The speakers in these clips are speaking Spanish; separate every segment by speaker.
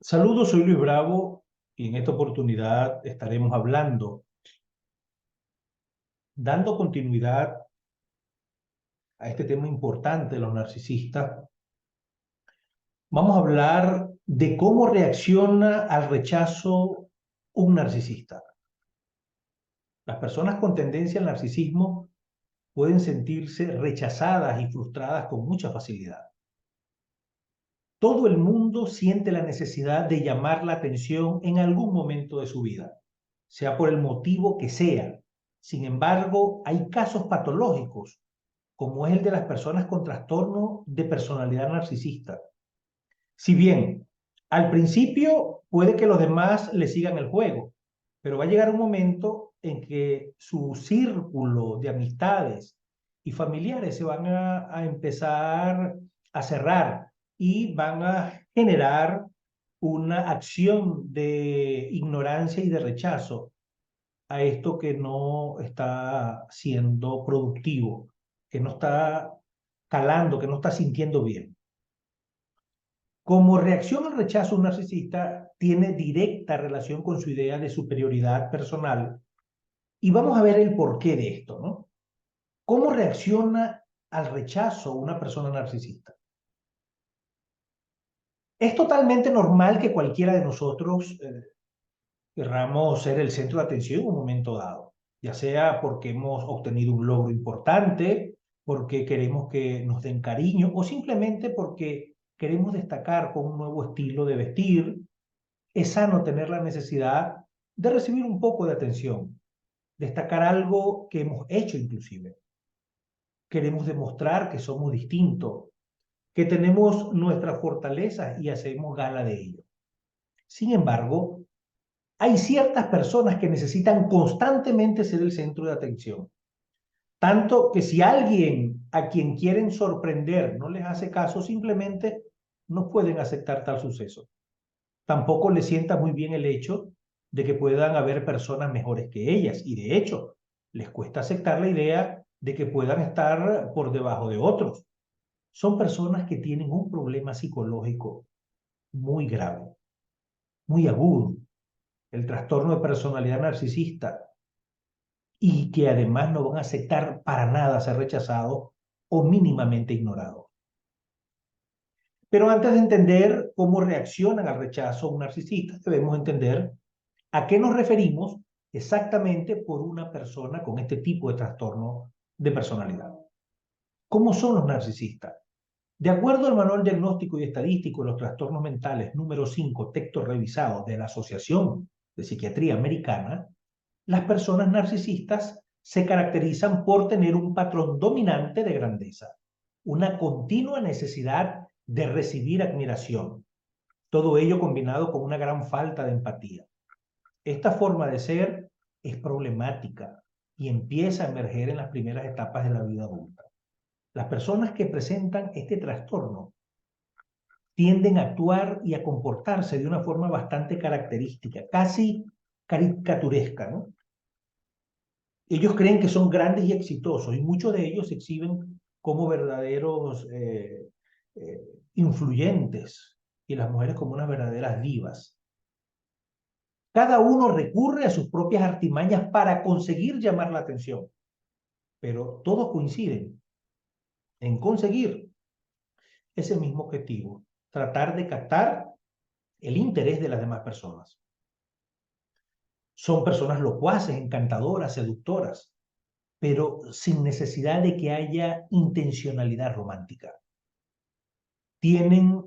Speaker 1: Saludos, soy Luis Bravo y en esta oportunidad estaremos dando continuidad a este tema importante de los narcisistas. Vamos a hablar de cómo reacciona al rechazo un narcisista. Las personas con tendencia al narcisismo pueden sentirse rechazadas y frustradas con mucha facilidad. Todo el mundo siente la necesidad de llamar la atención en algún momento de su vida, sea por el motivo que sea. Sin embargo, hay casos patológicos, como es el de las personas con trastorno de personalidad narcisista. Si bien al principio puede que los demás le sigan el juego, pero va a llegar un momento en que su círculo de amistades y familiares se van a empezar a cerrar y van a generar una acción de ignorancia y de rechazo a esto que no está siendo productivo, que no está calando, que no está sintiendo bien. Como reacción al rechazo, un narcisista tiene directa relación con su idea de superioridad personal y vamos a ver el porqué de esto, ¿no? ¿Cómo reacciona al rechazo una persona narcisista? Es totalmente normal que cualquiera de nosotros querramos ser el centro de atención en un momento dado, ya sea porque hemos obtenido un logro importante, porque queremos que nos den cariño o simplemente porque queremos destacar con un nuevo estilo de vestir. Es sano tener la necesidad de recibir un poco de atención, destacar algo que hemos hecho inclusive. Queremos demostrar que somos distintos, que tenemos nuestras fortalezas y hacemos gala de ello. Sin embargo, hay ciertas personas que necesitan constantemente ser el centro de atención. Tanto que si alguien a quien quieren sorprender no les hace caso, simplemente no pueden aceptar tal suceso. Tampoco les sienta muy bien el hecho de que puedan haber personas mejores que ellas. Y de hecho, les cuesta aceptar la idea de que puedan estar por debajo de otros. Son personas que tienen un problema psicológico muy grave, muy agudo, el trastorno de personalidad narcisista, y que además no van a aceptar para nada ser rechazados o mínimamente ignorados. Pero antes de entender cómo reaccionan al rechazo un narcisista, debemos entender a qué nos referimos exactamente por una persona con este tipo de trastorno de personalidad. ¿Cómo son los narcisistas? De acuerdo al Manual Diagnóstico y Estadístico de los Trastornos Mentales número 5, texto revisado de la Asociación de Psiquiatría Americana, las personas narcisistas se caracterizan por tener un patrón dominante de grandeza, una continua necesidad de recibir admiración, todo ello combinado con una gran falta de empatía. Esta forma de ser es problemática y empieza a emerger en las primeras etapas de la vida adulta. Las personas que presentan este trastorno tienden a actuar y a comportarse de una forma bastante característica, casi caricaturesca, ¿no? Ellos creen que son grandes y exitosos y muchos de ellos se exhiben como verdaderos eh, influyentes y las mujeres como unas verdaderas divas. Cada uno recurre a sus propias artimañas para conseguir llamar la atención, pero todos coinciden en conseguir ese mismo objetivo, tratar de captar el interés de las demás personas. Son personas locuaces, encantadoras, seductoras, pero sin necesidad de que haya intencionalidad romántica. Tienen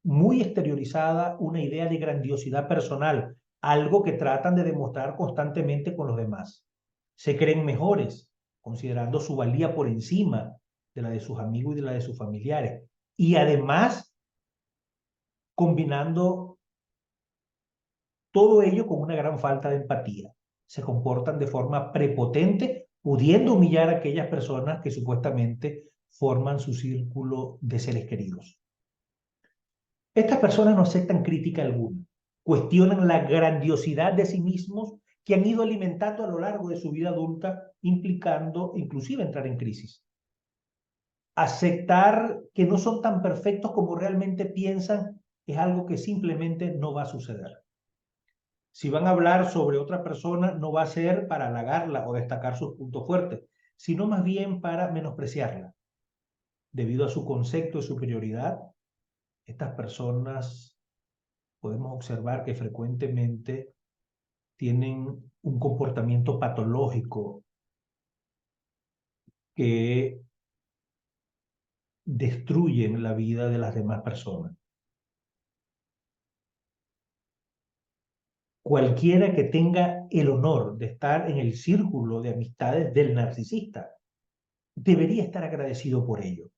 Speaker 1: muy exteriorizada una idea de grandiosidad personal, algo que tratan de demostrar constantemente con los demás. Se creen mejores, considerando su valía por encima de la de sus amigos y de la de sus familiares. Y además, combinando todo ello con una gran falta de empatía. Se comportan de forma prepotente, pudiendo humillar a aquellas personas que supuestamente forman su círculo de seres queridos. Estas personas no aceptan crítica alguna, cuestionan la grandiosidad de sí mismos que han ido alimentando a lo largo de su vida adulta, implicando inclusive entrar en crisis. Aceptar que no son tan perfectos como realmente piensan es algo que simplemente no va a suceder. Si van a hablar sobre otra persona, no va a ser para halagarla o destacar sus puntos fuertes, sino más bien para menospreciarla. Debido a su concepto de superioridad, estas personas podemos observar que frecuentemente tienen un comportamiento patológico que destruyen la vida de las demás personas. Cualquiera que tenga el honor de estar en el círculo de amistades del narcisista debería estar agradecido por ello.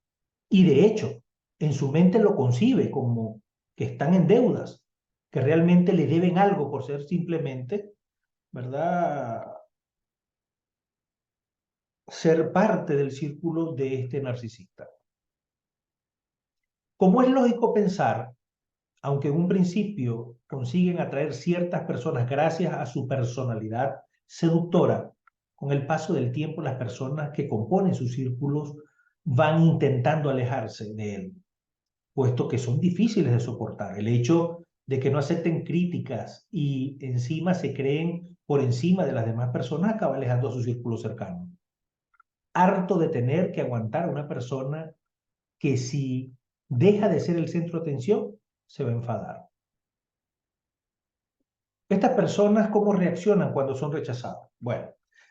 Speaker 1: Y de hecho, en su mente lo concibe como que están en deudas, que realmente le deben algo por ser simplemente, ¿verdad?, ser parte del círculo de este narcisista. Como es lógico pensar, aunque en un principio consiguen atraer ciertas personas gracias a su personalidad seductora, con el paso del tiempo las personas que componen sus círculos van intentando alejarse de él, puesto que son difíciles de soportar. El hecho de que no acepten críticas y encima se creen por encima de las demás personas acaba alejando a su círculo cercano. Harto de tener que aguantar a una persona que si deja de ser el centro de atención, se va a enfadar. Estas personas, ¿cómo reaccionan cuando son rechazadas? Bueno,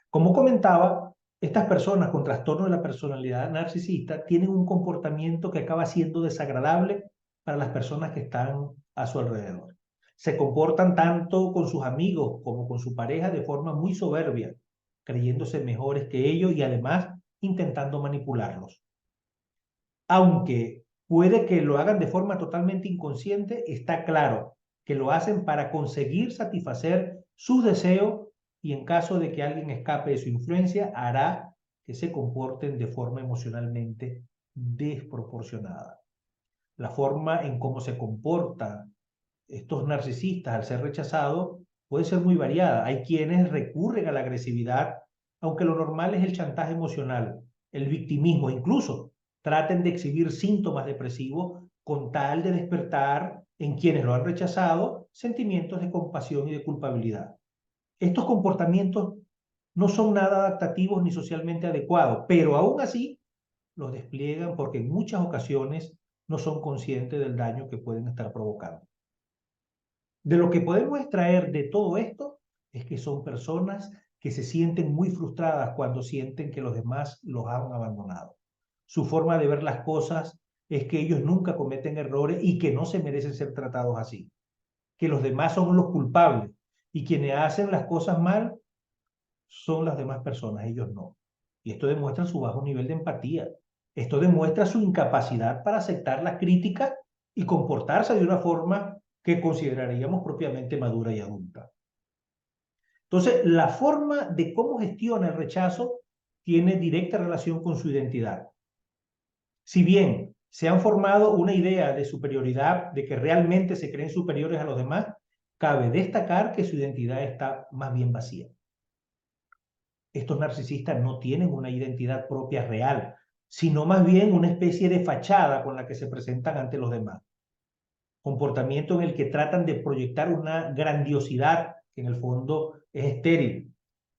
Speaker 1: como comentaba, estas personas con trastorno de la personalidad narcisista tienen un comportamiento que acaba siendo desagradable para las personas que están a su alrededor. Se comportan tanto con sus amigos como con su pareja de forma muy soberbia, creyéndose mejores que ellos y además intentando manipularlos. Aunque puede que lo hagan de forma totalmente inconsciente, está claro que lo hacen para conseguir satisfacer sus deseos y en caso de que alguien escape de su influencia, hará que se comporten de forma emocionalmente desproporcionada. La forma en cómo se comportan estos narcisistas al ser rechazados puede ser muy variada. Hay quienes recurren a la agresividad, aunque lo normal es el chantaje emocional, el victimismo, incluso traten de exhibir síntomas depresivos con tal de despertar en quienes lo han rechazado sentimientos de compasión y de culpabilidad. Estos comportamientos no son nada adaptativos ni socialmente adecuados, pero aún así los despliegan porque en muchas ocasiones no son conscientes del daño que pueden estar provocando. De lo que podemos extraer de todo esto es que son personas que se sienten muy frustradas cuando sienten que los demás los han abandonado. Su forma de ver las cosas es que ellos nunca cometen errores y que no se merecen ser tratados así, que los demás son los culpables y quienes hacen las cosas mal son las demás personas, ellos no. Y esto demuestra su bajo nivel de empatía. Esto demuestra su incapacidad para aceptar la crítica y comportarse de una forma que consideraríamos propiamente madura y adulta. Entonces, la forma de cómo gestiona el rechazo tiene directa relación con su identidad. Si bien se han formado una idea de superioridad, de que realmente se creen superiores a los demás, cabe destacar que su identidad está más bien vacía. Estos narcisistas no tienen una identidad propia real, sino más bien una especie de fachada con la que se presentan ante los demás. Comportamiento en el que tratan de proyectar una grandiosidad que en el fondo es estéril.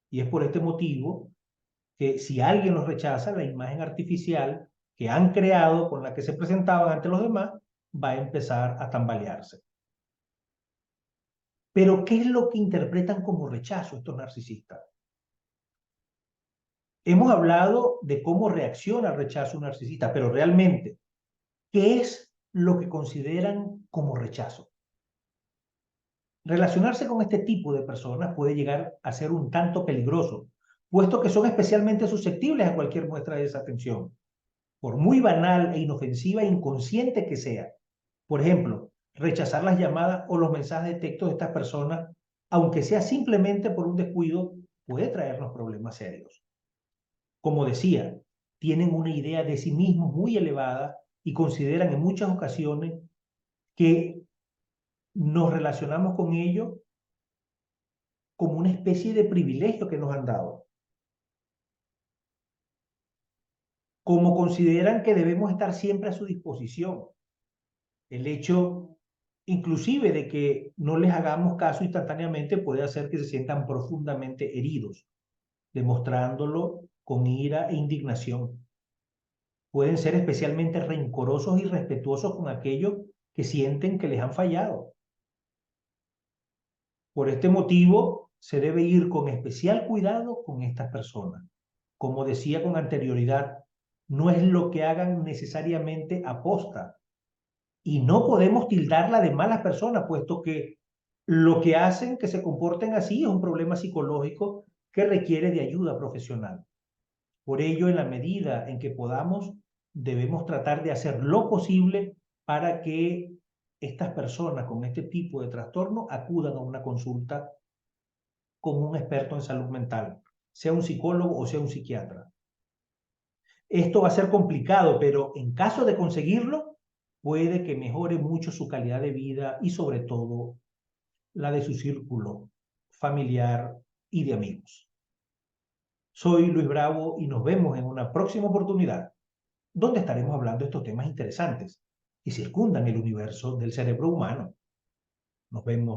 Speaker 1: Y es por este motivo que si alguien los rechaza, la imagen artificial que han creado con la que se presentaban ante los demás va a empezar a tambalearse. Pero, ¿qué es lo que interpretan como rechazo estos narcisistas? Hemos hablado de cómo reacciona al rechazo un narcisista, pero realmente, ¿qué es lo que consideran como rechazo? Relacionarse con este tipo de personas puede llegar a ser un tanto peligroso, puesto que son especialmente susceptibles a cualquier muestra de desatención, por muy banal e inofensiva e inconsciente que sea. Por ejemplo, rechazar las llamadas o los mensajes de texto de estas personas, aunque sea simplemente por un descuido, puede traernos problemas serios. Como decía, tienen una idea de sí mismos muy elevada y consideran en muchas ocasiones que nos relacionamos con ellos como una especie de privilegio que nos han dado. Como consideran que debemos estar siempre a su disposición. El hecho inclusive de que no les hagamos caso instantáneamente, puede hacer que se sientan profundamente heridos, demostrándolo con ira e indignación. Pueden ser especialmente rencorosos y respetuosos con aquellos que sienten que les han fallado. Por este motivo, se debe ir con especial cuidado con estas personas. Como decía con anterioridad, no es lo que hagan necesariamente aposta. Y no podemos tildarla de malas personas, puesto que lo que hacen que se comporten así es un problema psicológico que requiere de ayuda profesional. Por ello, en la medida en que podamos, debemos tratar de hacer lo posible para que estas personas con este tipo de trastorno acudan a una consulta con un experto en salud mental, sea un psicólogo o sea un psiquiatra. Esto va a ser complicado, pero en caso de conseguirlo, puede que mejore mucho su calidad de vida y sobre todo la de su círculo familiar y de amigos. Soy Luis Bravo y nos vemos en una próxima oportunidad, donde estaremos hablando de estos temas interesantes que circundan el universo del cerebro humano. Nos vemos.